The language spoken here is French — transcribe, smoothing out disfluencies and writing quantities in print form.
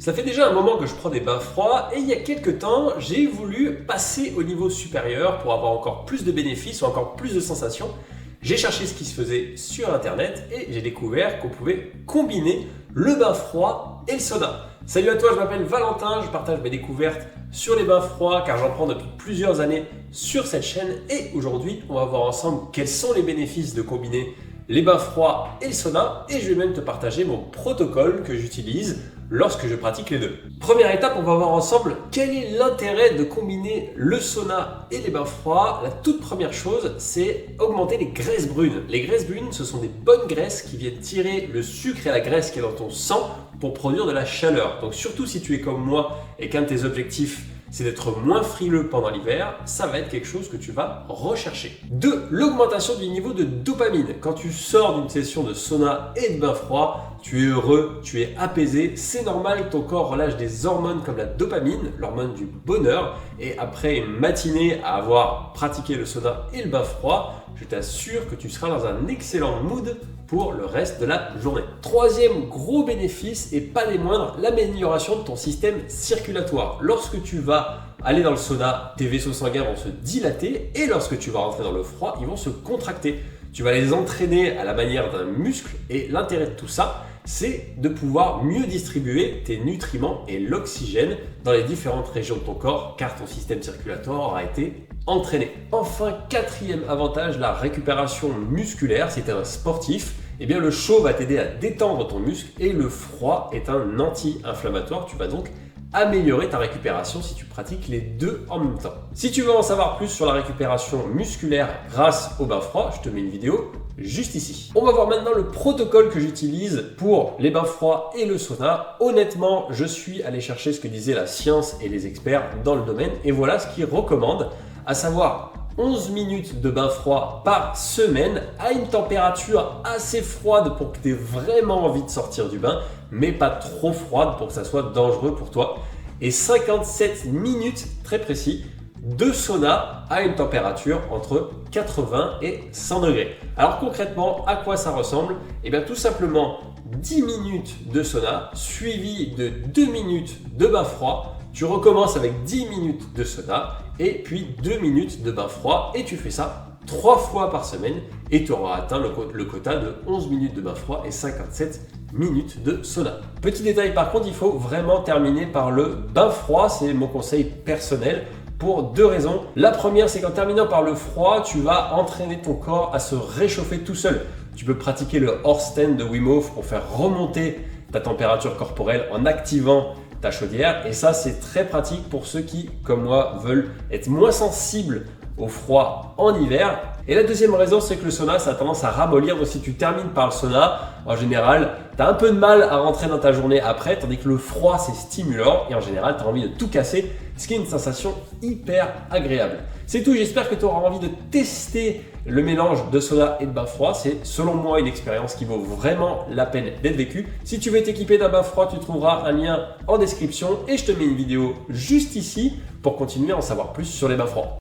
Ça fait déjà un moment que je prends des bains froids et il y a quelques temps, j'ai voulu passer au niveau supérieur pour avoir encore plus de bénéfices ou encore plus de sensations. J'ai cherché ce qui se faisait sur internet et j'ai découvert qu'on pouvait combiner le bain froid et le sauna. Salut à toi, je m'appelle Valentin, je partage mes découvertes sur les bains froids car j'en prends depuis plusieurs années sur cette chaîne et aujourd'hui on va voir ensemble quels sont les bénéfices de combiner les bains froids et le sauna et je vais même te partager mon protocole que j'utilise lorsque je pratique les deux. Première étape, on va voir ensemble quel est l'intérêt de combiner le sauna et les bains froids. La toute première chose, c'est augmenter les graisses brunes. Les graisses brunes, ce sont des bonnes graisses qui viennent tirer le sucre et la graisse qui est dans ton sang pour produire de la chaleur. Donc surtout si tu es comme moi et qu'un de tes objectifs c'est d'être moins frileux pendant l'hiver, ça va être quelque chose que tu vas rechercher. 2. L'augmentation du niveau de dopamine. Quand tu sors d'une session de sauna et de bain froid, tu es heureux, tu es apaisé, c'est normal que ton corps relâche des hormones comme la dopamine, l'hormone du bonheur, et après une matinée à avoir pratiqué le sauna et le bain froid, je t'assure que tu seras dans un excellent mood pour le reste de la journée. Troisième gros bénéfice, et pas des moindres, l'amélioration de ton système circulatoire. Lorsque tu vas aller dans le sauna, tes vaisseaux sanguins vont se dilater et lorsque tu vas rentrer dans le froid, ils vont se contracter. Tu vas les entraîner à la manière d'un muscle et l'intérêt de tout ça, c'est de pouvoir mieux distribuer tes nutriments et l'oxygène dans les différentes régions de ton corps car ton système circulatoire aura été entraîné. Enfin, quatrième avantage, la récupération musculaire. Si tu es un sportif, eh bien le chaud va t'aider à détendre ton muscle et le froid est un anti-inflammatoire. Tu vas donc améliorer ta récupération si tu pratiques les deux en même temps. Si tu veux en savoir plus sur la récupération musculaire grâce au bain froid, je te mets une vidéo juste ici. On va voir maintenant le protocole que j'utilise pour les bains froids et le sauna. Honnêtement, je suis allé chercher ce que disait la science et les experts dans le domaine et voilà ce qu'ils recommandent, à savoir 11 minutes de bain froid par semaine à une température assez froide pour que tu aies vraiment envie de sortir du bain, mais pas trop froide pour que ça soit dangereux pour toi. Et 57 minutes, très précis, de sauna à une température entre 80 et 100 degrés. Alors concrètement, à quoi ça ressemble? Eh bien tout simplement 10 minutes de sauna suivi de 2 minutes de bain froid. Tu recommences avec 10 minutes de sauna et puis 2 minutes de bain froid et tu fais ça 3 fois par semaine et tu auras atteint le quota de 11 minutes de bain froid et 57 minutes de sauna. Petit détail par contre, il faut vraiment terminer par le bain froid, c'est mon conseil personnel pour deux raisons. La première, c'est qu'en terminant par le froid, tu vas entraîner ton corps à se réchauffer tout seul. Tu peux pratiquer le horse stand de Wim Hof pour faire remonter ta température corporelle en activant ta chaudière et ça c'est très pratique pour ceux qui, comme moi, veulent être moins sensibles au froid en hiver. Et la deuxième raison, c'est que le sauna, ça a tendance à ramollir. Donc si tu termines par le sauna, en général, tu as un peu de mal à rentrer dans ta journée après, tandis que le froid, c'est stimulant et en général, tu as envie de tout casser, ce qui est une sensation hyper agréable. C'est tout, j'espère que tu auras envie de tester le mélange de sauna et de bain froid. C'est selon moi une expérience qui vaut vraiment la peine d'être vécue. Si tu veux t'équiper d'un bain froid, tu trouveras un lien en description et je te mets une vidéo juste ici pour continuer à en savoir plus sur les bains froids.